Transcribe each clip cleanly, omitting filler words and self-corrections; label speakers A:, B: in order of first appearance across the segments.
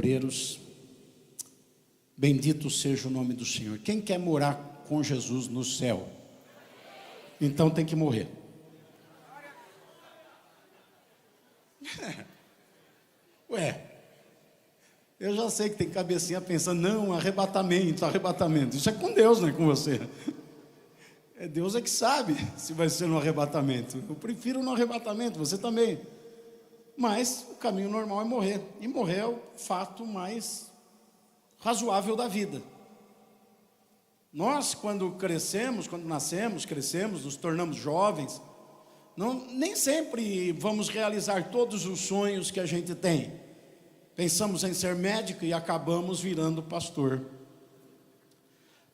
A: Medeiros. Bendito seja o nome do Senhor. Quem quer morar com Jesus no céu? Então tem que morrer. Ué, eu já sei que tem cabecinha pensando, não, arrebatamento. Isso é com Deus, não é com você. Deus é que sabe se vai ser no arrebatamento. Eu prefiro no arrebatamento, você também. Mas o caminho normal é morrer. E morrer é o fato mais razoável da vida. Nós, quando crescemos, quando nascemos, crescemos, nos tornamos jovens, nem sempre vamos realizar todos os sonhos que a gente tem. Pensamos em ser médico e acabamos virando pastor.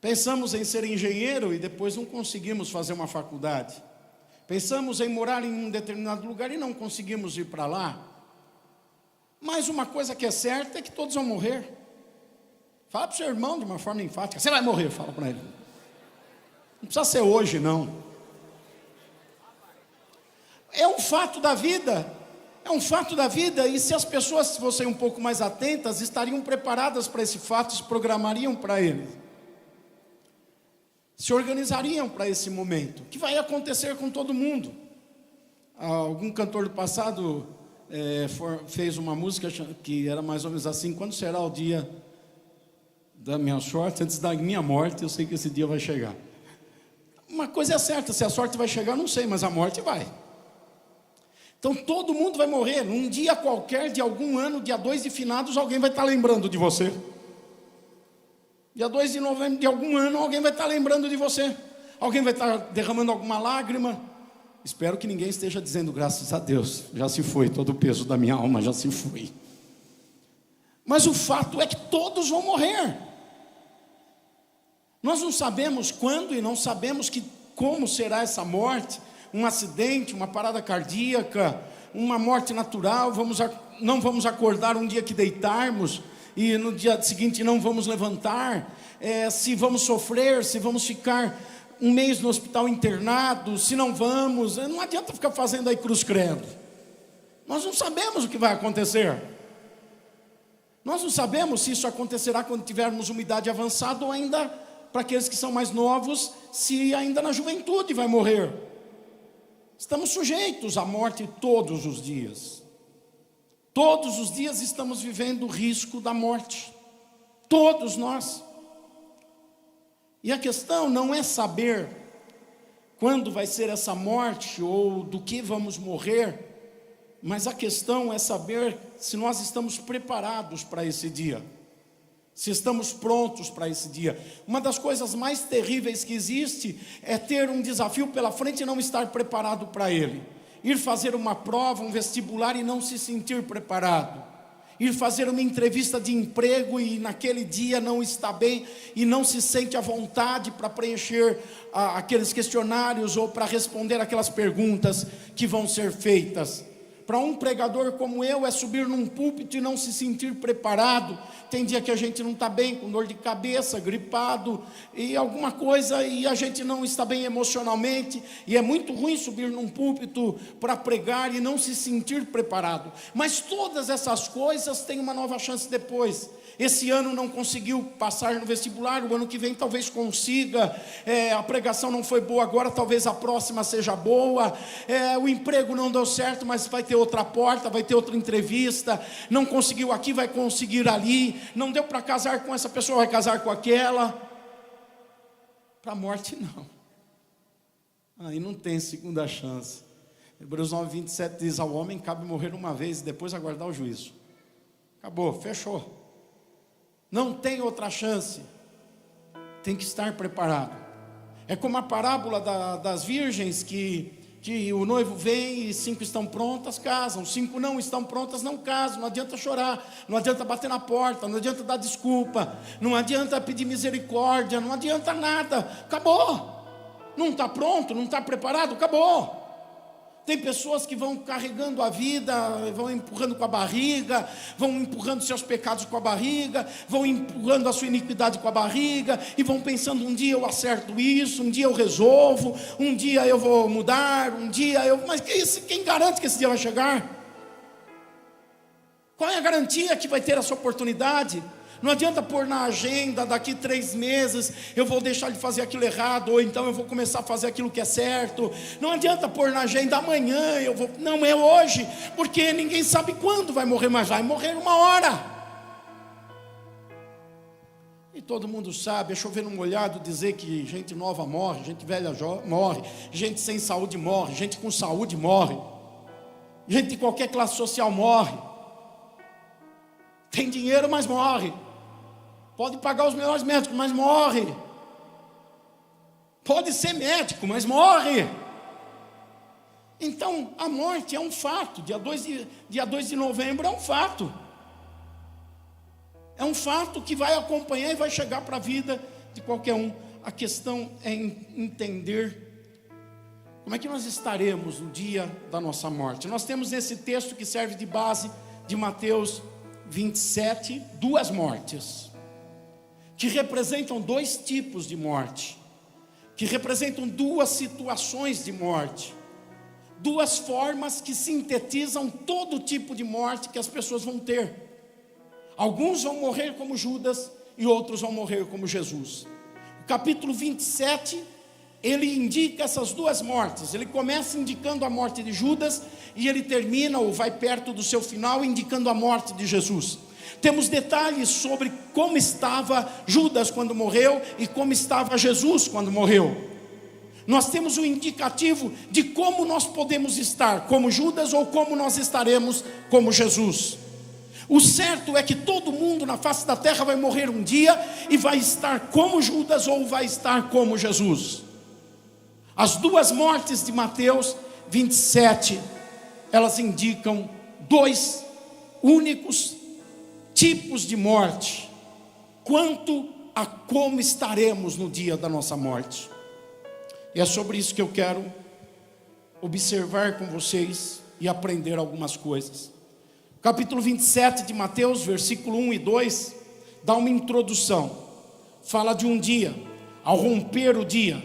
A: Pensamos em ser engenheiro e depois não conseguimos fazer uma faculdade. Pensamos em morar em um determinado lugar e não conseguimos ir para lá. Mas uma coisa que é certa é que todos vão morrer. Fala para o seu irmão de uma forma enfática, você vai morrer, fala para ele. Não precisa ser hoje, não. É um fato da vida. É um fato da vida. E se as pessoas fossem um pouco mais atentas, estariam preparadas para esse fato, se programariam para ele. Se organizariam para esse momento. O que vai acontecer com todo mundo? Algum cantor do passado fez uma música que era mais ou menos assim: quando será o dia da minha sorte? Antes da minha morte, eu sei que esse dia vai chegar. Uma coisa é certa, se a sorte vai chegar, não sei, mas a morte vai. Então todo mundo vai morrer. Num dia qualquer de algum ano, dia 2 de finados, alguém vai estar lembrando de você. Dia 2 de novembro de algum ano, alguém vai estar lembrando de você. Alguém vai estar derramando alguma lágrima. Espero que ninguém esteja dizendo, graças a Deus, já se foi, todo o peso da minha alma já se foi. Mas o fato é que todos vão morrer. Nós não sabemos quando e não sabemos como será essa morte. Um acidente, uma parada cardíaca, uma morte natural. Não vamos acordar um dia que deitarmos e no dia seguinte não vamos levantar. Se vamos sofrer, se vamos ficar um mês no hospital internado, se não vamos. Não adianta ficar fazendo aí cruz credo. Nós não sabemos o que vai acontecer. Nós não sabemos se isso acontecerá quando tivermos uma idade avançada ou ainda, para aqueles que são mais novos, se ainda na juventude vai morrer. Estamos sujeitos à morte todos os dias. Todos os dias estamos vivendo o risco da morte. Todos nós. E a questão não é saber quando vai ser essa morte ou do que vamos morrer, mas a questão é saber se nós estamos preparados para esse dia, se estamos prontos para esse dia. Uma das coisas mais terríveis que existe é ter um desafio pela frente e não estar preparado para ele. Ir fazer uma prova, um vestibular e não se sentir preparado. Ir fazer uma entrevista de emprego e naquele dia não está bem e não se sente à vontade para preencher aqueles questionários ou para responder aquelas perguntas que vão ser feitas. Para um pregador como eu, é subir num púlpito e não se sentir preparado. Tem dia que a gente não está bem, com dor de cabeça, gripado e alguma coisa, e a gente não está bem emocionalmente, e é muito ruim subir num púlpito para pregar e não se sentir preparado. Mas todas essas coisas têm uma nova chance depois. Esse ano não conseguiu passar no vestibular, o ano que vem talvez consiga. A pregação não foi boa agora, talvez a próxima seja boa. O emprego não deu certo, mas vai ter outra porta, vai ter outra entrevista. Não conseguiu aqui, vai conseguir ali. Não deu para casar com essa pessoa, vai casar com aquela. Para a morte não. Aí não tem segunda chance. Hebreus 9:27 diz: ao homem cabe morrer uma vez e depois aguardar o juízo. Acabou, fechou. Não tem outra chance. Tem que estar preparado. É como a parábola das virgens que o noivo vem e 5 estão prontas, casam. 5 não estão prontas, não casam. Não adianta chorar, não adianta bater na porta, não adianta dar desculpa, não adianta pedir misericórdia, não adianta nada. Acabou. Não está pronto, não está preparado, acabou. Tem pessoas que vão carregando a vida, vão empurrando com a barriga, vão empurrando seus pecados com a barriga, vão empurrando a sua iniquidade com a barriga, e vão pensando, um dia eu acerto isso, um dia eu resolvo, um dia eu vou mudar, um dia eu... Mas quem garante que esse dia vai chegar? Qual é a garantia que vai ter essa oportunidade? Não adianta pôr na agenda, daqui 3 meses eu vou deixar de fazer aquilo errado, ou então eu vou começar a fazer aquilo que é certo. Não adianta pôr na agenda, amanhã eu vou, não, é hoje, porque ninguém sabe quando vai morrer, mas vai morrer uma hora. E todo mundo sabe, é chover no molhado dizer que gente nova morre, gente velha morre, gente sem saúde morre, gente com saúde morre, gente de qualquer classe social morre. Tem dinheiro, mas morre. Pode pagar os melhores médicos, mas morre. Pode ser médico, mas morre. Então, a morte é um fato. Dia 2 de novembro é um fato. É um fato que vai acompanhar e vai chegar para a vida de qualquer um. A questão é entender como é que nós estaremos no dia da nossa morte. Nós temos esse texto que serve de base de Mateus 27, 2 mortes, que representam 2 tipos de morte, que representam 2 situações de morte, 2 formas que sintetizam todo tipo de morte que as pessoas vão ter. Alguns vão morrer como Judas e outros vão morrer como Jesus. O capítulo 27, ele indica essas 2 mortes. Ele começa indicando a morte de Judas e ele termina, ou vai perto do seu final, indicando a morte de Jesus. Temos detalhes sobre como estava Judas quando morreu e como estava Jesus quando morreu. Nós temos um indicativo de como nós podemos estar, como Judas, ou como nós estaremos como Jesus. O certo é que todo mundo na face da terra vai morrer um dia e vai estar como Judas ou vai estar como Jesus. As 2 mortes de Mateus 27, elas indicam 2 únicos tipos de morte, quanto a como estaremos no dia da nossa morte. E é sobre isso que eu quero observar com vocês e aprender algumas coisas. Capítulo 27 de Mateus, versículo 1 e 2, dá uma introdução. Fala de um dia, ao romper o dia,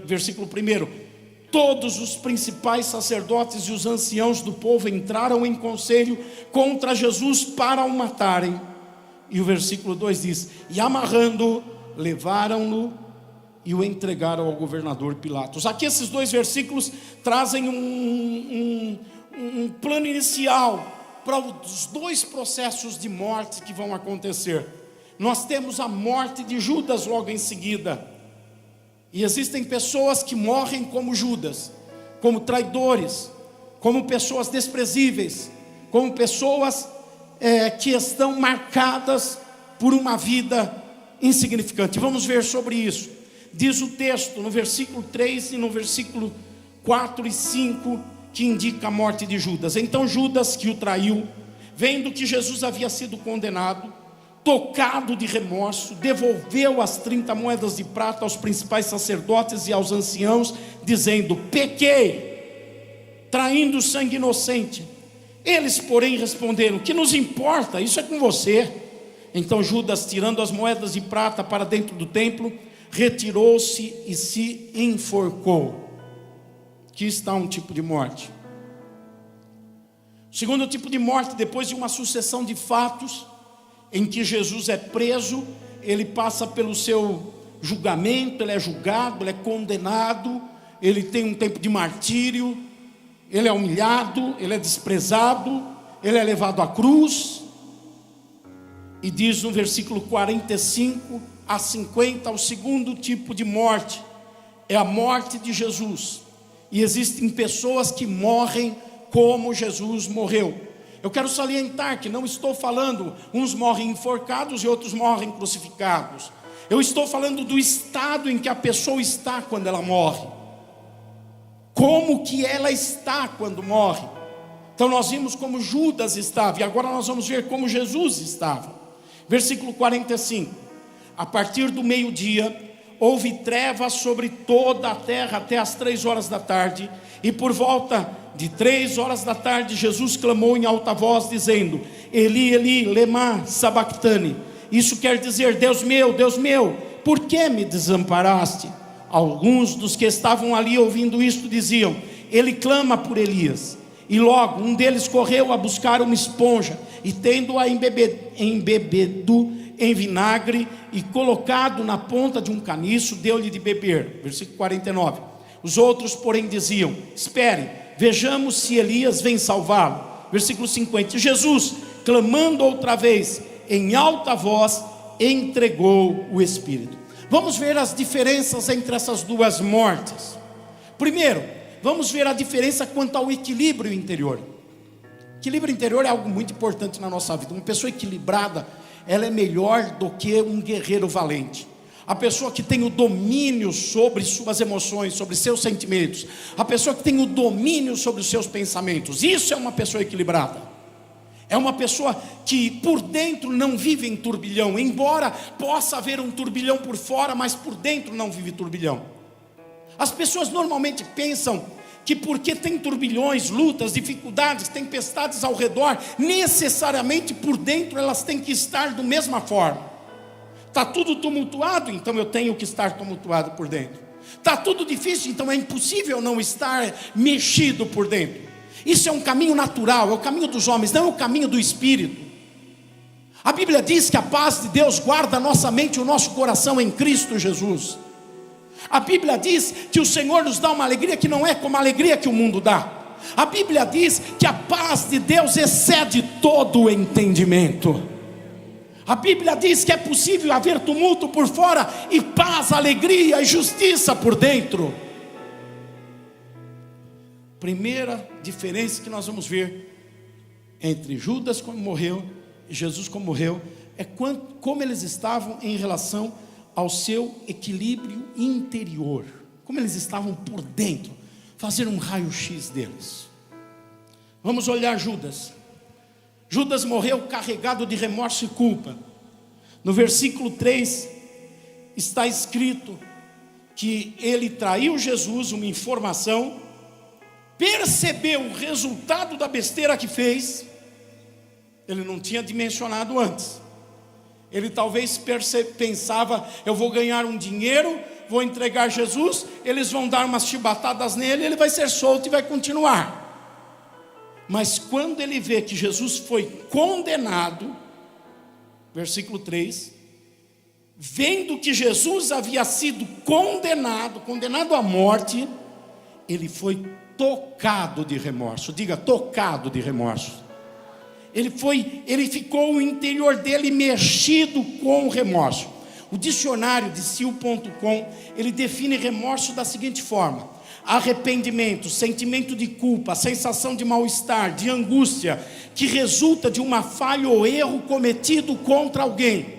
A: versículo 1, todos os principais sacerdotes e os anciãos do povo entraram em conselho contra Jesus para o matarem. E o versículo 2 diz: e amarrando-o, levaram-no e o entregaram ao governador Pilatos. Aqui esses 2 versículos trazem um plano inicial para os 2 processos de morte que vão acontecer. Nós temos a morte de Judas logo em seguida. E existem pessoas que morrem como Judas, como traidores, como pessoas desprezíveis, como pessoas que estão marcadas por uma vida insignificante. Vamos ver sobre isso. Diz o texto no versículo 3 e no versículo 4 e 5, que indica a morte de Judas. Então Judas, que o traiu, vendo que Jesus havia sido condenado, tocado de remorso, devolveu as 30 moedas de prata aos principais sacerdotes e aos anciãos, dizendo: pequei, traindo sangue inocente. Eles, porém, responderam: que nos importa? Isso é com você. Então Judas, tirando as moedas de prata para dentro do templo, retirou-se e se enforcou. Aqui está um tipo de morte. O segundo tipo de morte, depois de uma sucessão de fatos em que Jesus é preso, ele passa pelo seu julgamento, ele é julgado, ele é condenado, ele tem um tempo de martírio, ele é humilhado, ele é desprezado, ele é levado à cruz. E diz no versículo 45 a 50, o segundo tipo de morte é a morte de Jesus. E existem pessoas que morrem como Jesus morreu. Eu quero salientar que não estou falando, uns morrem enforcados e outros morrem crucificados. Eu estou falando do estado em que a pessoa está quando ela morre. Como que ela está quando morre. Então nós vimos como Judas estava, e agora nós vamos ver como Jesus estava. Versículo 45. A partir do meio-dia, houve trevas sobre toda a terra até as 3 horas da tarde, e por volta de 3 horas da tarde, Jesus clamou em alta voz, dizendo: Eli, Eli, lema sabachthani. Isso quer dizer: Deus meu, por que me desamparaste? Alguns dos que estavam ali ouvindo isto diziam: ele clama por Elias. E logo um deles correu a buscar uma esponja, e tendo-a embebido em vinagre e colocado na ponta de um caniço, deu-lhe de beber. Versículo 49. Os outros, porém, diziam: espere, vejamos se Elias vem salvá-lo. Versículo 50. Jesus, clamando outra vez em alta voz, entregou o Espírito. Vamos ver as diferenças entre essas duas mortes. Primeiro, vamos ver a diferença quanto ao equilíbrio interior. Equilíbrio interior é algo muito importante na nossa vida. Uma pessoa equilibrada, ela é melhor do que um guerreiro valente. A pessoa que tem o domínio sobre suas emoções, sobre seus sentimentos, a pessoa que tem o domínio sobre os seus pensamentos, isso é uma pessoa equilibrada. É uma pessoa que por dentro não vive em turbilhão, embora possa haver um turbilhão por fora, mas por dentro não vive turbilhão. As pessoas normalmente pensam que porque tem turbilhões, lutas, dificuldades, tempestades ao redor, necessariamente por dentro elas têm que estar da mesma forma. Está tudo tumultuado, então eu tenho que estar tumultuado por dentro. Está tudo difícil, então é impossível não estar mexido por dentro. Isso é um caminho natural, é o caminho dos homens, não é o caminho do Espírito. A Bíblia diz que a paz de Deus guarda a nossa mente e o nosso coração em Cristo Jesus. A Bíblia diz que o Senhor nos dá uma alegria que não é como a alegria que o mundo dá. A Bíblia diz que a paz de Deus excede todo o entendimento. A Bíblia diz que é possível haver tumulto por fora e paz, alegria e justiça por dentro. Primeira diferença que nós vamos ver entre Judas como morreu e Jesus como morreu é como eles estavam em relação ao seu equilíbrio interior, como eles estavam por dentro. Fazer um raio-x deles. Vamos olhar Judas. Judas morreu carregado de remorso e culpa. No versículo 3 está escrito que ele traiu Jesus, uma informação, percebeu o resultado da besteira que fez. Ele não tinha dimensionado antes. Ele talvez pensava: eu vou ganhar um dinheiro, vou entregar Jesus, eles vão dar umas chibatadas nele, ele vai ser solto e vai continuar. Mas quando ele vê que Jesus foi condenado, versículo 3, vendo que Jesus havia sido condenado à morte, ele foi tocado de remorso. Diga, tocado de remorso. Ele ficou o interior dele mexido com o remorso. O dicionário de sil.com, ele define remorso da seguinte forma: arrependimento, sentimento de culpa, sensação de mal-estar, de angústia, que resulta de uma falha ou erro cometido contra alguém.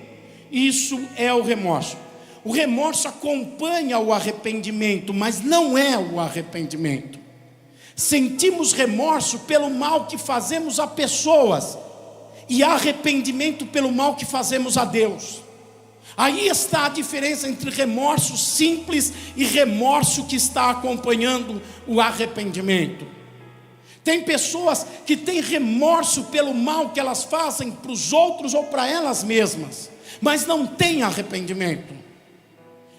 A: Isso é o remorso. O remorso acompanha o arrependimento, mas não é o arrependimento. Sentimos remorso pelo mal que fazemos a pessoas e arrependimento pelo mal que fazemos a Deus. Aí está a diferença entre remorso simples e remorso que está acompanhando o arrependimento. Tem pessoas que têm remorso pelo mal que elas fazem para os outros ou para elas mesmas, mas não têm arrependimento.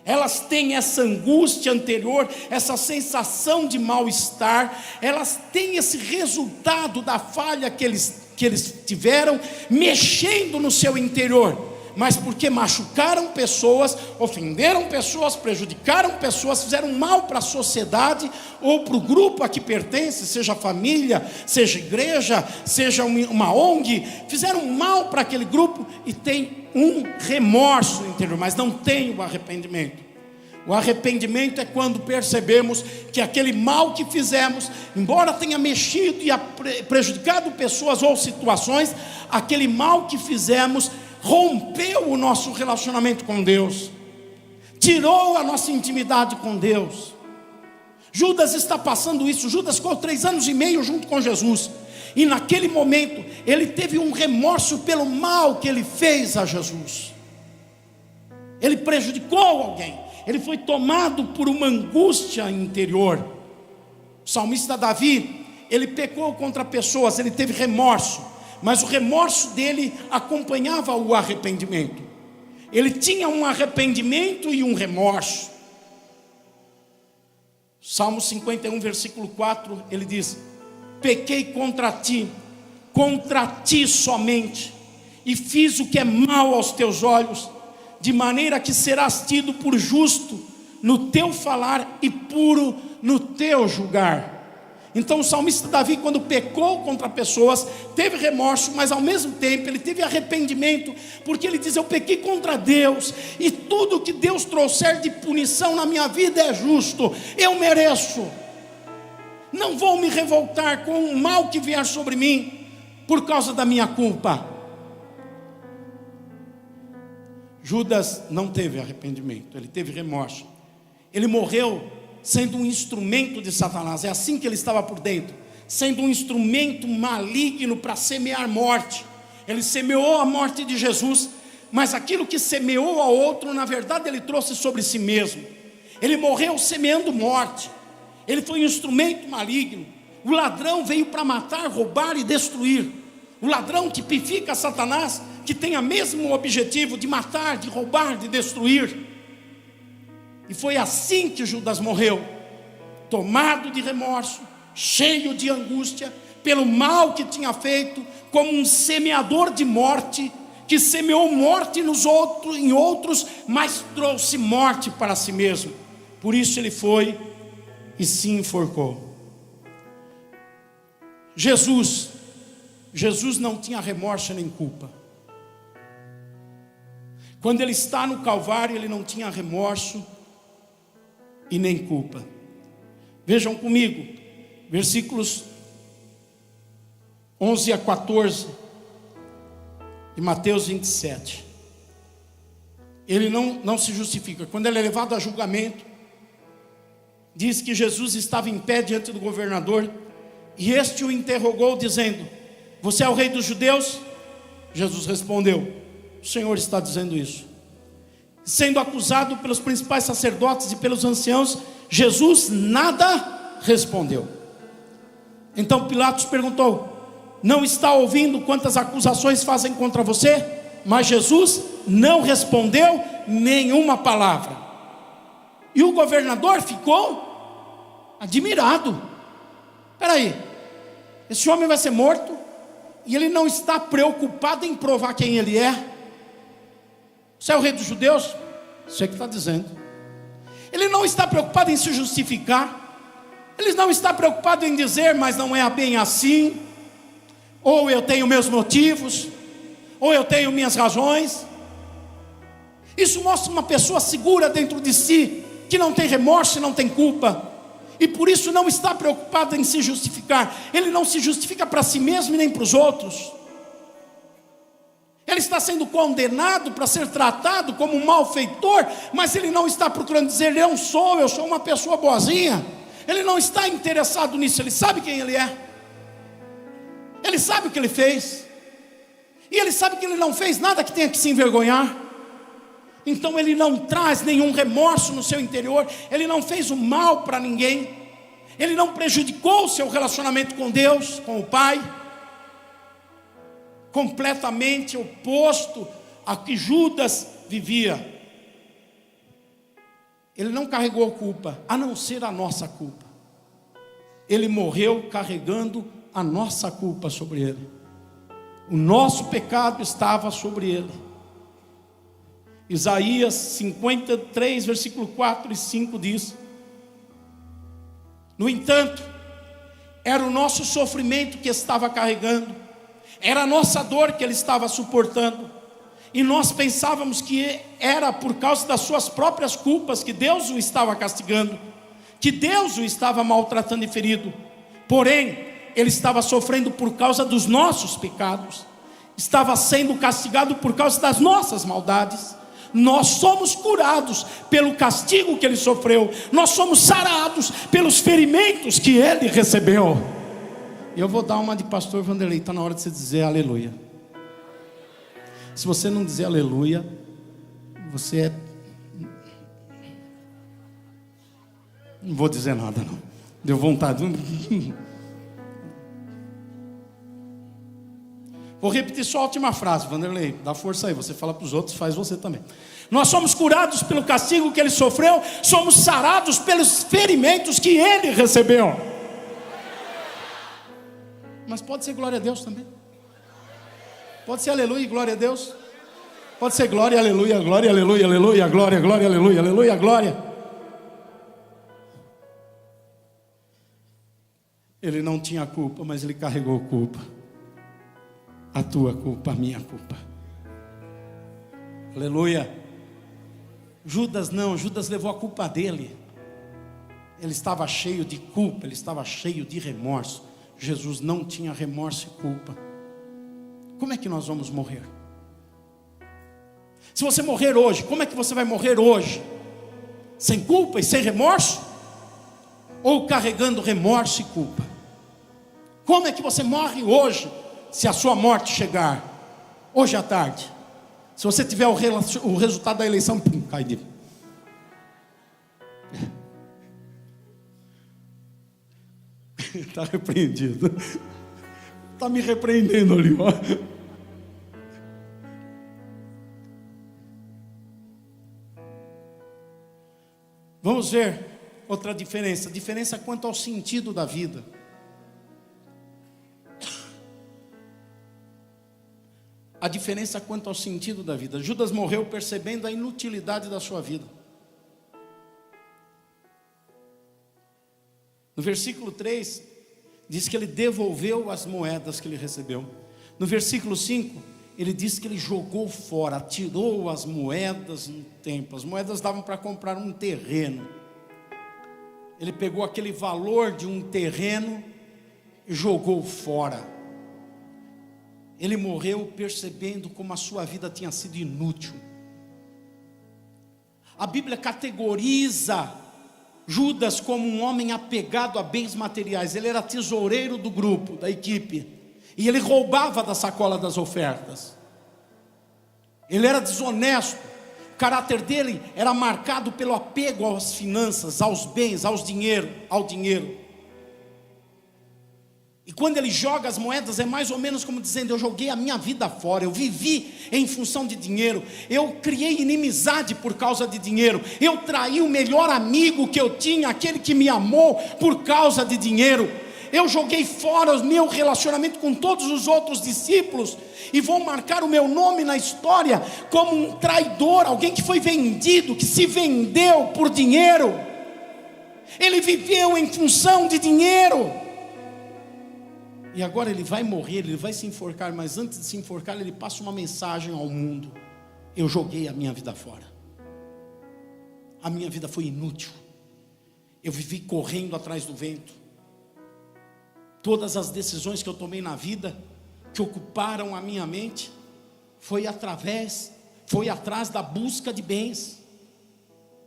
A: Elas têm essa angústia anterior, essa sensação de mal-estar, elas têm esse resultado da falha que eles tiveram, mexendo no seu interior, mas porque machucaram pessoas, ofenderam pessoas, prejudicaram pessoas, fizeram mal para a sociedade ou para o grupo a que pertence, seja família, seja igreja, seja uma ONG, fizeram mal para aquele grupo e tem um remorso interior, mas não tem o arrependimento. O arrependimento é quando percebemos que aquele mal que fizemos, embora tenha mexido e prejudicado pessoas ou situações, aquele mal que fizemos rompeu o nosso relacionamento com Deus, tirou a nossa intimidade com Deus. Judas está passando isso. Judas ficou 3 anos e meio junto com Jesus, e naquele momento ele teve um remorso pelo mal que ele fez a Jesus. Ele prejudicou alguém, ele foi tomado por uma angústia interior. O salmista Davi, ele pecou contra pessoas, ele teve remorso, mas o remorso dele acompanhava o arrependimento. Ele tinha um arrependimento e um remorso. Salmo 51, versículo 4, ele diz: pequei contra ti somente, e fiz o que é mal aos teus olhos, de maneira que serás tido por justo no teu falar e puro no teu julgar. Então o salmista Davi, quando pecou contra pessoas, teve remorso, mas ao mesmo tempo ele teve arrependimento, porque ele diz: eu pequei contra Deus, e tudo que Deus trouxer de punição na minha vida é justo, eu mereço, não vou me revoltar com o mal que vier sobre mim, por causa da minha culpa. Judas não teve arrependimento, ele teve remorso, ele morreu sendo um instrumento de Satanás. É assim que ele estava por dentro, sendo um instrumento maligno para semear morte. Ele semeou a morte de Jesus, mas aquilo que semeou ao outro, na verdade ele trouxe sobre si mesmo. Ele morreu semeando morte, ele foi um instrumento maligno. O ladrão veio para matar, roubar e destruir. O ladrão tipifica Satanás, que tem o mesmo objetivo de matar, de roubar, de destruir. E foi assim que Judas morreu, tomado de remorso, cheio de angústia, pelo mal que tinha feito, como um semeador de morte, que semeou morte em outros, mas trouxe morte para si mesmo. Por isso ele foi e se enforcou. Jesus não tinha remorso nem culpa. Quando ele está no Calvário, ele não tinha remorso e nem culpa. Vejam comigo, versículos 11 a 14 de Mateus 27. Ele não se justifica. Quando ele é levado a julgamento, diz que Jesus estava em pé diante do governador, e este o interrogou dizendo: você é o rei dos judeus? Jesus respondeu: o Senhor está dizendo isso. Sendo acusado pelos principais sacerdotes e pelos anciãos, Jesus nada respondeu. Então Pilatos perguntou: não está ouvindo quantas acusações fazem contra você? Mas Jesus não respondeu nenhuma palavra. E o governador ficou admirado. Espera aí, esse homem vai ser morto e ele não está preocupado em provar quem ele é. Você é o rei dos judeus? Você que está dizendo. Ele não está preocupado em se justificar. Ele não está preocupado em dizer: mas não é bem assim, ou eu tenho meus motivos, ou eu tenho minhas razões. Isso mostra uma pessoa segura dentro de si, que não tem remorso e não tem culpa, e por isso não está preocupado em se justificar. Ele não se justifica para si mesmo e nem para os outros. Ele está sendo condenado para ser tratado como um malfeitor, mas ele não está procurando dizer: eu sou uma pessoa boazinha. Ele não está interessado nisso. Ele sabe quem ele é, ele sabe o que ele fez, e ele sabe que ele não fez nada que tenha que se envergonhar. Então ele não traz nenhum remorso no seu interior. Ele não fez o mal para ninguém, ele não prejudicou o seu relacionamento com Deus, com o Pai. Completamente oposto a que Judas vivia. Ele não carregou culpa, a não ser a nossa culpa. Ele morreu carregando a nossa culpa sobre ele. O nosso pecado estava sobre ele. Isaías 53, versículo 4 e 5 diz: no entanto, era o nosso sofrimento que estava carregando, era a nossa dor que ele estava suportando, e nós pensávamos que era por causa das suas próprias culpas que Deus o estava castigando, que Deus o estava maltratando e ferido. Porém, ele estava sofrendo por causa dos nossos pecados, estava sendo castigado por causa das nossas maldades. Nós somos curados pelo castigo que ele sofreu, nós somos sarados pelos ferimentos que ele recebeu. E eu vou dar uma de pastor Vanderlei. Está na hora de você dizer aleluia. Se você não dizer aleluia, você é... não vou dizer nada não. Deu vontade. Vou repetir só a última frase, Vanderlei. Dá força aí, você fala para os outros, faz você também. Nós somos curados pelo castigo que ele sofreu, somos sarados pelos ferimentos que ele recebeu. Mas pode ser glória a Deus também. Pode ser aleluia e glória a Deus. Pode ser glória, aleluia, glória, aleluia, aleluia, glória, glória, aleluia, aleluia, glória. Ele não tinha culpa, mas ele carregou culpa. A tua culpa, a minha culpa. Aleluia. Judas não, Judas levou a culpa dele. Ele estava cheio de culpa, ele estava cheio de remorso. Jesus não tinha remorso e culpa. Como é que nós vamos morrer? Se você morrer hoje, como é que você vai morrer hoje? Sem culpa e sem remorso? Ou carregando remorso e culpa? Como é que você morre hoje, se a sua morte chegar hoje à tarde? Se você tiver o resultado da eleição, pum, cai de... Está repreendido. Está me repreendendo ali, ó. Vamos ver outra diferença. Diferença quanto ao sentido da vida. A diferença quanto ao sentido da vida. Judas morreu percebendo a inutilidade da sua vida. No versículo 3, diz que ele devolveu as moedas que ele recebeu. No versículo 5, ele diz que ele jogou fora, tirou as moedas no templo. As moedas davam para comprar um terreno. Ele pegou aquele valor de um terreno e jogou fora. Ele morreu percebendo como a sua vida tinha sido inútil. A Bíblia categoriza Judas como um homem apegado a bens materiais. Ele era tesoureiro do grupo, da equipe, e ele roubava da sacola das ofertas. Ele era desonesto. O caráter dele era marcado pelo apego às finanças, aos bens, ao dinheiro. E quando ele joga as moedas, é mais ou menos como dizendo: eu joguei a minha vida fora, eu vivi em função de dinheiro, eu criei inimizade por causa de dinheiro, eu traí o melhor amigo que eu tinha, aquele que me amou, por causa de dinheiro. Eu joguei fora o meu relacionamento com todos os outros discípulos, e vou marcar o meu nome na história como um traidor, alguém que foi vendido, que se vendeu por dinheiro. Ele viveu em função de dinheiro. E agora ele vai morrer, ele vai se enforcar, mas antes de se enforcar, ele passa uma mensagem ao mundo: eu joguei a minha vida fora. A minha vida foi inútil. Eu vivi correndo atrás do vento. Todas as decisões que eu tomei na vida, que ocuparam a minha mente, foi atrás da busca de bens.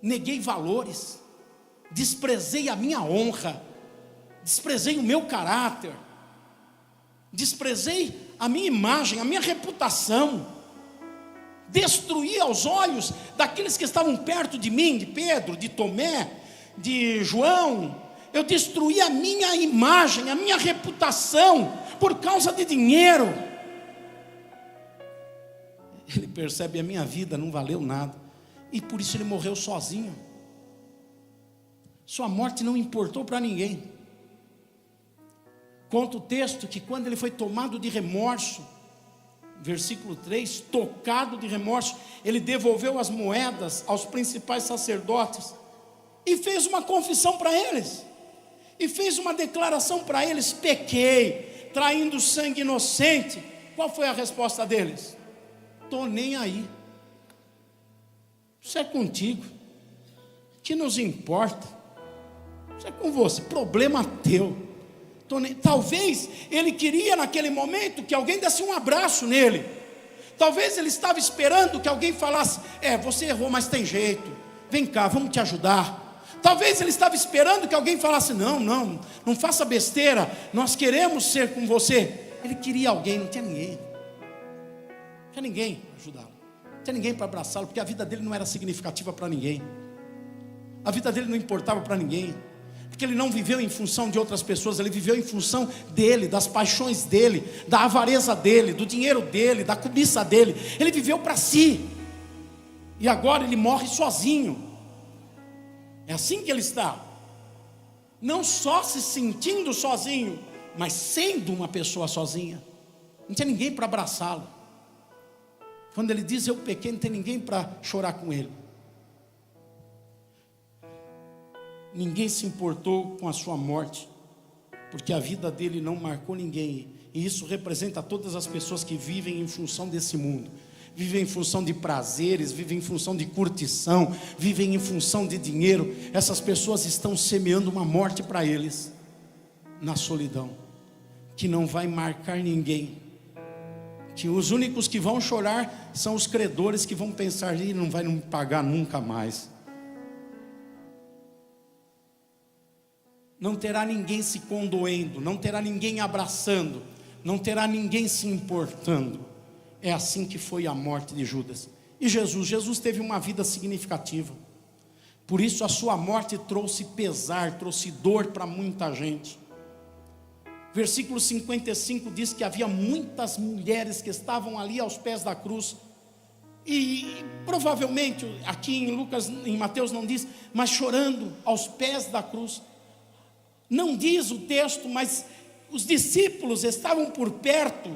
A: Neguei valores, desprezei a minha honra, desprezei o meu caráter, desprezei a minha imagem, a minha reputação, destruí aos olhos daqueles que estavam perto de mim, de Pedro, de Tomé, de João. Eu destruí a minha imagem, a minha reputação, por causa de dinheiro. Ele percebe: a minha vida não valeu nada, e por isso ele morreu sozinho. Sua morte não importou para ninguém. Conta o texto que quando ele foi tomado de remorso, versículo 3, tocado de remorso, ele devolveu as moedas aos principais sacerdotes e fez uma confissão para eles, e fez uma declaração para eles: pequei, traindo sangue inocente. Qual foi a resposta deles? Estou nem aí, isso é contigo, que nos importa, isso é com você, problema teu. Talvez ele queria naquele momento que alguém desse um abraço nele. Talvez ele estava esperando que alguém falasse: você errou, mas tem jeito, vem cá, vamos te ajudar. Talvez ele estava esperando que alguém falasse: não faça besteira, nós queremos ser com você. Ele queria alguém, não tinha ninguém. Não tinha ninguém para ajudá-lo, não tinha ninguém para abraçá-lo, porque a vida dele não era significativa para ninguém. A vida dele não importava para ninguém, porque ele não viveu em função de outras pessoas, ele viveu em função dele, das paixões dele, da avareza dele, do dinheiro dele, da cobiça dele. Ele viveu para si, e agora ele morre sozinho. É assim que ele está, não só se sentindo sozinho, mas sendo uma pessoa sozinha, não tinha ninguém para abraçá-lo. Quando ele diz eu pequei, não tem ninguém para chorar com ele. Ninguém se importou com a sua morte, porque a vida dele não marcou ninguém. E isso representa todas as pessoas que vivem em função desse mundo. Vivem em função de prazeres, vivem em função de curtição, vivem em função de dinheiro. Essas pessoas estão semeando uma morte para eles, na solidão, que não vai marcar ninguém. Que os únicos que vão chorar são os credores, que vão pensar, ele não vai me pagar nunca mais. Não terá ninguém se condoendo, não terá ninguém abraçando, não terá ninguém se importando. É assim que foi a morte de Judas. E Jesus teve uma vida significativa. Por isso a sua morte trouxe pesar, trouxe dor para muita gente. Versículo 55 diz que havia muitas mulheres que estavam ali aos pés da cruz. E provavelmente, aqui em Lucas, em Mateus não diz, mas chorando aos pés da cruz. Não diz o texto, mas os discípulos estavam por perto,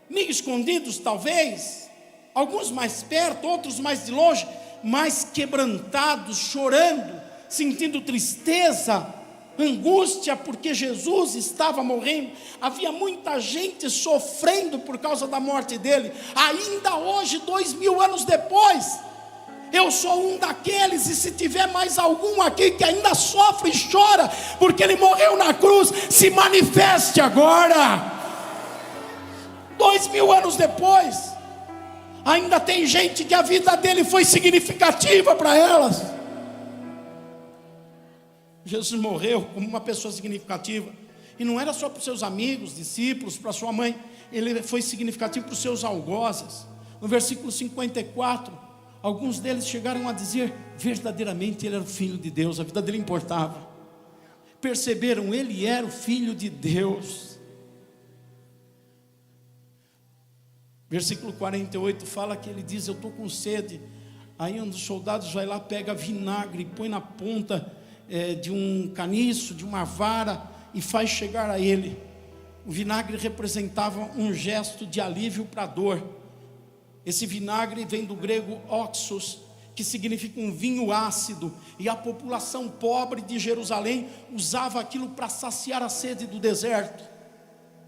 A: meio escondidos talvez, alguns mais perto, outros mais de longe, mas quebrantados, chorando, sentindo tristeza, angústia, porque Jesus estava morrendo. Havia muita gente sofrendo por causa da morte dele. Ainda hoje, 2000 anos depois, eu sou um daqueles, e se tiver mais algum aqui que ainda sofre e chora porque ele morreu na cruz, se manifeste agora. 2000 anos depois, ainda tem gente que a vida dele foi significativa para elas. Jesus morreu como uma pessoa significativa, e não era só para os seus amigos, discípulos, para sua mãe. Ele foi significativo para os seus algozes. No versículo 54, alguns deles chegaram a dizer, verdadeiramente ele era o Filho de Deus, a vida dele importava. Perceberam, ele era o Filho de Deus. Versículo 48 fala que ele diz, eu estou com sede. Aí um dos soldados vai lá, pega vinagre, põe na ponta de um caniço, de uma vara, e faz chegar a ele. O vinagre representava um gesto de alívio para a dor. Esse vinagre vem do grego oxos, que significa um vinho ácido, e a população pobre de Jerusalém usava aquilo para saciar a sede do deserto.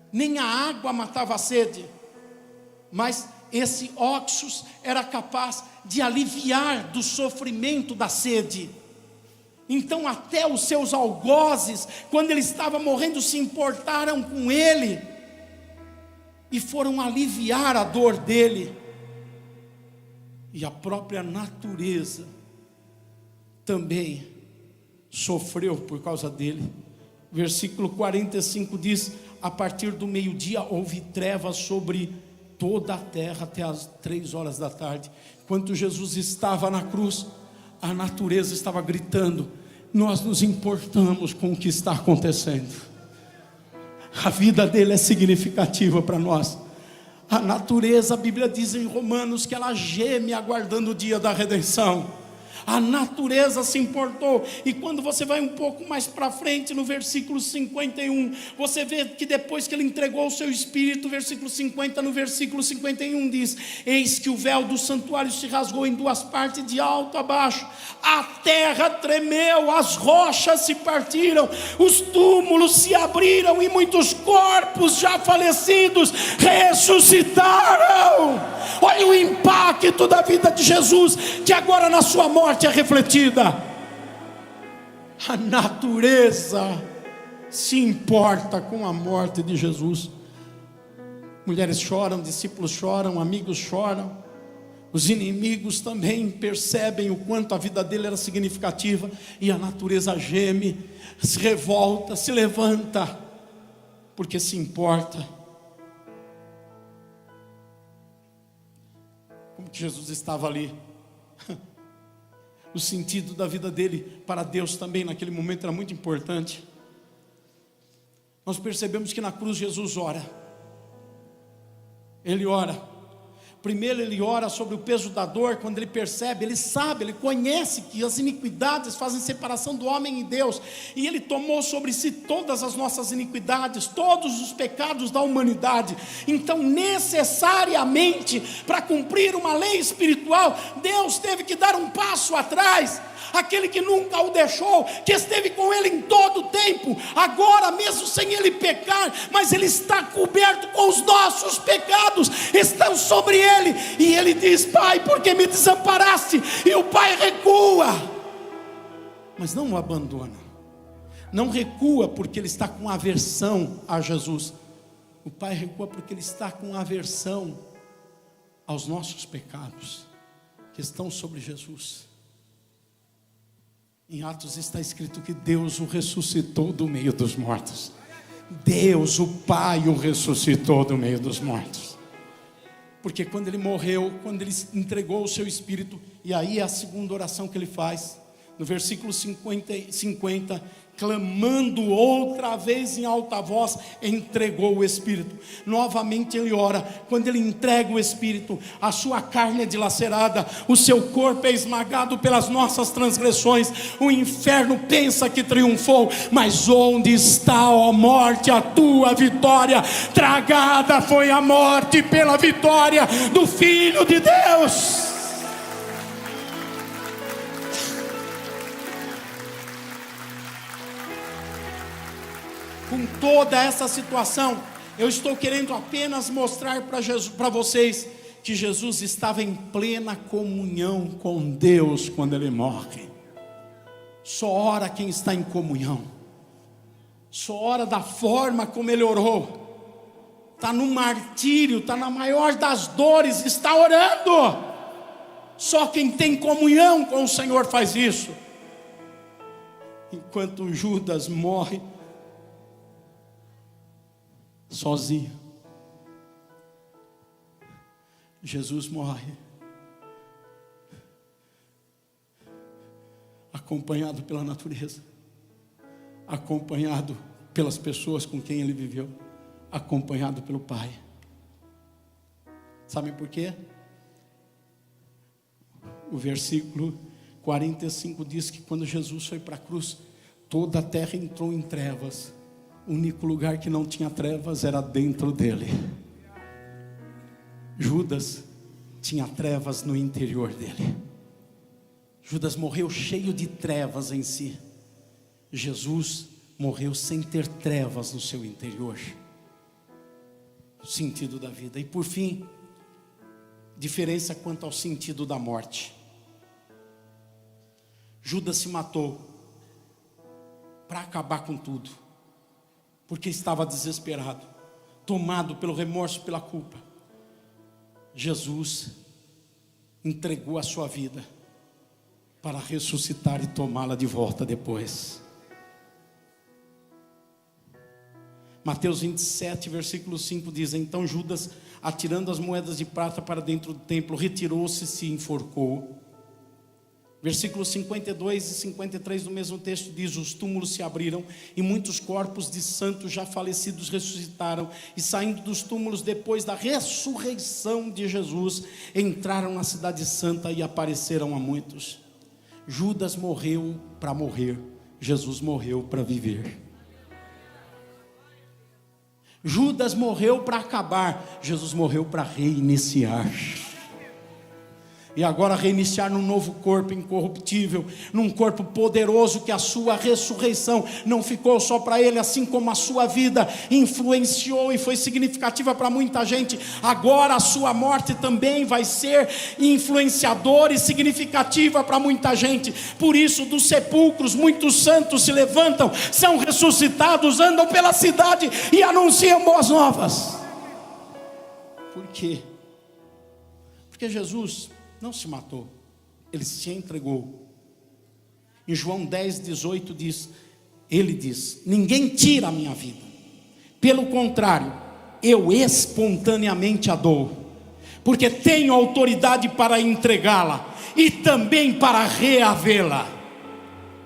A: Nem a água matava a sede, mas esse oxos era capaz de aliviar do sofrimento da sede. Então até os seus algozes, quando ele estava morrendo, se importaram com ele e foram aliviar a dor dele. E a própria natureza também sofreu por causa dele. Versículo 45 diz, a partir do meio-dia houve trevas sobre toda a terra até as 3 horas da tarde. Enquanto Jesus estava na cruz, a natureza estava gritando, nós nos importamos com o que está acontecendo. A vida dele é significativa para nós. A natureza, a Bíblia diz em Romanos que ela geme aguardando o dia da redenção. A natureza se importou. E quando você vai um pouco mais para frente, no versículo 51, você vê que depois que ele entregou o seu espírito, versículo 50, no versículo 51 diz, eis que o véu do santuário se rasgou em 2 partes, de alto a baixo. A terra tremeu, as rochas se partiram, os túmulos se abriram, e muitos corpos já falecidos ressuscitaram. Olha o impacto da vida de Jesus, que agora na sua morte é refletida. A natureza se importa com a morte de Jesus. Mulheres choram, discípulos choram, amigos choram. Os inimigos também percebem o quanto a vida dele era significativa. E a natureza geme, se revolta, se levanta, porque se importa. Como que Jesus estava ali. O sentido da vida dele para Deus também naquele momento era muito importante. Nós percebemos que na cruz Jesus ora. Ele ora, Primeiro ele ora sobre o peso da dor. Quando ele percebe, ele sabe, ele conhece que as iniquidades fazem separação do homem e Deus, e ele tomou sobre si todas as nossas iniquidades, todos os pecados da humanidade. Então necessariamente, para cumprir uma lei espiritual, Deus teve que dar um passo atrás. Aquele que nunca o deixou, que esteve com ele em todo o tempo, agora mesmo sem ele pecar, mas ele está coberto com os nossos pecados, estão sobre ele, e ele diz: Pai, por que me desamparaste? E o Pai recua, mas não o abandona, não recua porque ele está com aversão a Jesus. O Pai recua porque ele está com aversão aos nossos pecados que estão sobre Jesus. Em Atos está escrito que Deus o ressuscitou do meio dos mortos. Deus, o Pai, o ressuscitou do meio dos mortos. Porque quando ele morreu, quando ele entregou o seu espírito, e aí é a segunda oração que ele faz, no versículo 50, clamando outra vez em alta voz, entregou o Espírito. Novamente ele ora. Quando ele entrega o Espírito, a sua carne é dilacerada, o seu corpo é esmagado pelas nossas transgressões. O inferno pensa que triunfou, mas onde está, ó morte, a tua vitória? Tragada foi a morte pela vitória do Filho de Deus. Com toda essa situação, eu estou querendo apenas mostrar para vocês que Jesus estava em plena comunhão com Deus quando ele morre. Só ora quem está em comunhão, só ora da forma como ele orou. Está no martírio, está na maior das dores, está orando. Só quem tem comunhão com o Senhor faz isso. Enquanto Judas morre sozinho, Jesus morre acompanhado pela natureza, acompanhado pelas pessoas com quem ele viveu, acompanhado pelo Pai. Sabe por quê? O versículo 45 diz que quando Jesus foi para a cruz, toda a terra entrou em trevas. O único lugar que não tinha trevas era dentro dele. Judas tinha trevas no interior dele. Judas morreu cheio de trevas em si. Jesus morreu sem ter trevas no seu interior. O sentido da vida. E por fim, diferença quanto ao sentido da morte. Judas se matou para acabar com tudo, porque estava desesperado, tomado pelo remorso, pela culpa. Jesus entregou a sua vida para ressuscitar e tomá-la de volta depois. Mateus 27, versículo 5 diz: então Judas, atirando as moedas de prata para dentro do templo, retirou-se e se enforcou. Versículos 52 e 53 do mesmo texto diz: os túmulos se abriram e muitos corpos de santos já falecidos ressuscitaram, e saindo dos túmulos depois da ressurreição de Jesus, entraram na cidade santa e apareceram a muitos. Judas morreu para morrer, Jesus morreu para viver. Judas morreu para acabar, Jesus morreu para reiniciar. E agora reiniciar num novo corpo incorruptível, num corpo poderoso, que a sua ressurreição não ficou só para ele, assim como a sua vida influenciou e foi significativa para muita gente. Agora a sua morte também vai ser influenciadora e significativa para muita gente. Por isso, dos sepulcros muitos santos se levantam, são ressuscitados, andam pela cidade e anunciam boas novas. Por quê? Porque Jesus não se matou, ele se entregou. Em João 10:18 diz, ele diz: ninguém tira a minha vida, pelo contrário, eu espontaneamente a dou, porque tenho autoridade para entregá-la e também para reavê-la.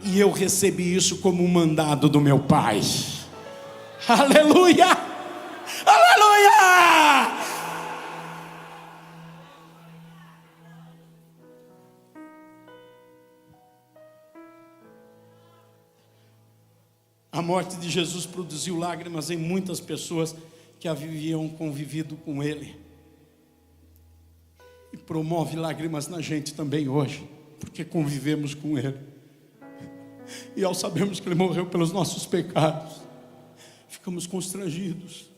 A: E eu recebi isso como um mandado do meu Pai. Aleluia, aleluia. A morte de Jesus produziu lágrimas em muitas pessoas que haviam convivido com Ele. E promove lágrimas na gente também hoje, porque convivemos com Ele. E ao sabermos que Ele morreu pelos nossos pecados, ficamos constrangidos.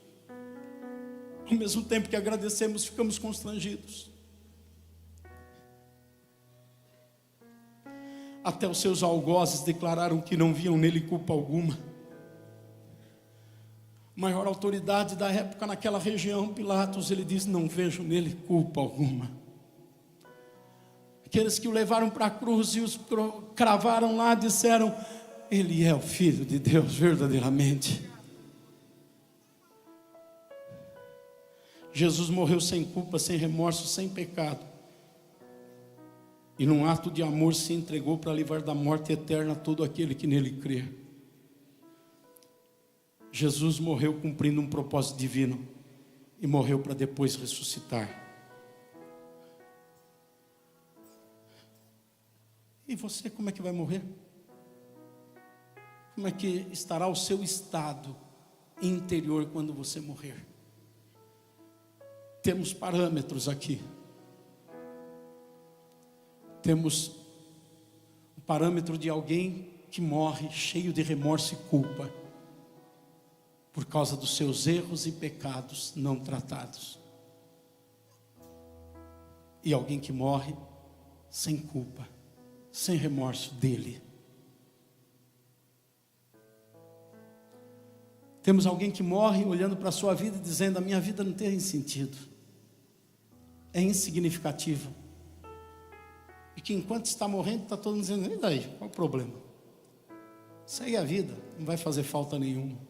A: Ao mesmo tempo que agradecemos, ficamos constrangidos. Até os seus algozes declararam que não viam nele culpa alguma. A maior autoridade da época naquela região, Pilatos, ele diz: não vejo nele culpa alguma. Aqueles que o levaram para a cruz e os cravaram lá, disseram: ele é o Filho de Deus verdadeiramente. Jesus morreu sem culpa, sem remorso, sem pecado. E num ato de amor se entregou para livrar da morte eterna todo aquele que nele crê. Jesus morreu cumprindo um propósito divino. E morreu para depois ressuscitar. E você, como é que vai morrer? Como é que estará o seu estado interior quando você morrer? Temos parâmetros aqui. Temos o parâmetro de alguém que morre cheio de remorso e culpa, por causa dos seus erros e pecados não tratados. E alguém que morre sem culpa, sem remorso dele. Temos alguém que morre olhando para a sua vida e dizendo: a minha vida não tem sentido, é insignificativa. E que enquanto está morrendo, está todo mundo dizendo: e daí, qual o problema? Segue a vida, não vai fazer falta nenhuma.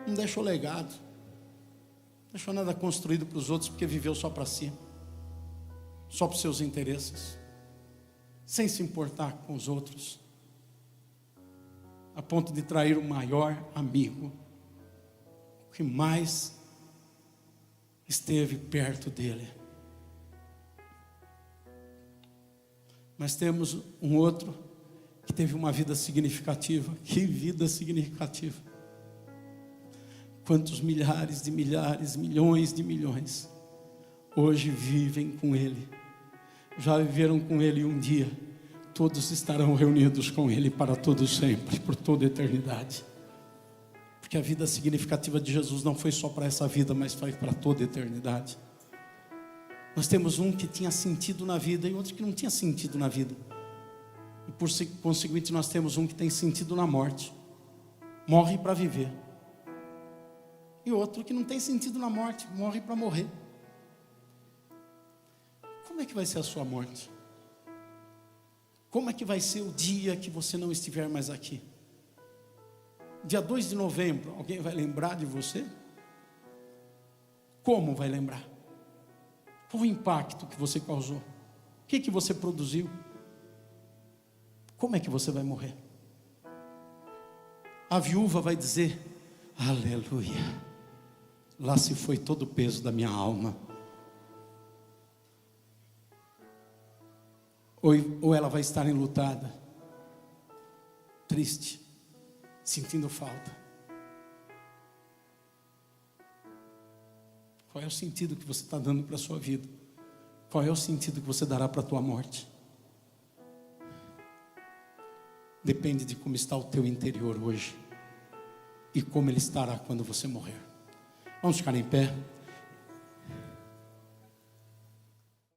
A: Não deixou legado, não deixou nada construído para os outros, porque viveu só para si, só para os seus interesses, sem se importar com os outros, a ponto de trair o maior amigo, o que mais esteve perto dele. Mas temos um outro que teve uma vida significativa. Que vida significativa! Quantos milhares de milhares, milhões de milhões hoje vivem com Ele, já viveram com Ele um dia. Todos estarão reunidos com Ele para todo sempre, por toda a eternidade. Porque a vida significativa de Jesus não foi só para essa vida, mas foi para toda a eternidade. Nós temos um que tinha sentido na vida e outro que não tinha sentido na vida. E por conseguinte nós temos um que tem sentido na morte. Morre para viver. E outro que não tem sentido na morte, morre para morrer. Como é que vai ser a sua morte? Como é que vai ser o dia que você não estiver mais aqui? Dia 2 de novembro, alguém vai lembrar de você? Como vai lembrar? Qual o impacto que você causou? O que você produziu? Como é que você vai morrer? A viúva vai dizer: aleluia, lá se foi todo o peso da minha alma. Ou ela vai estar enlutada, triste, sentindo falta. Qual é o sentido que você está dando para a sua vida? Qual é o sentido que você dará para a tua morte? Depende de como está o teu interior hoje e como ele estará quando você morrer. Vamos ficar em pé.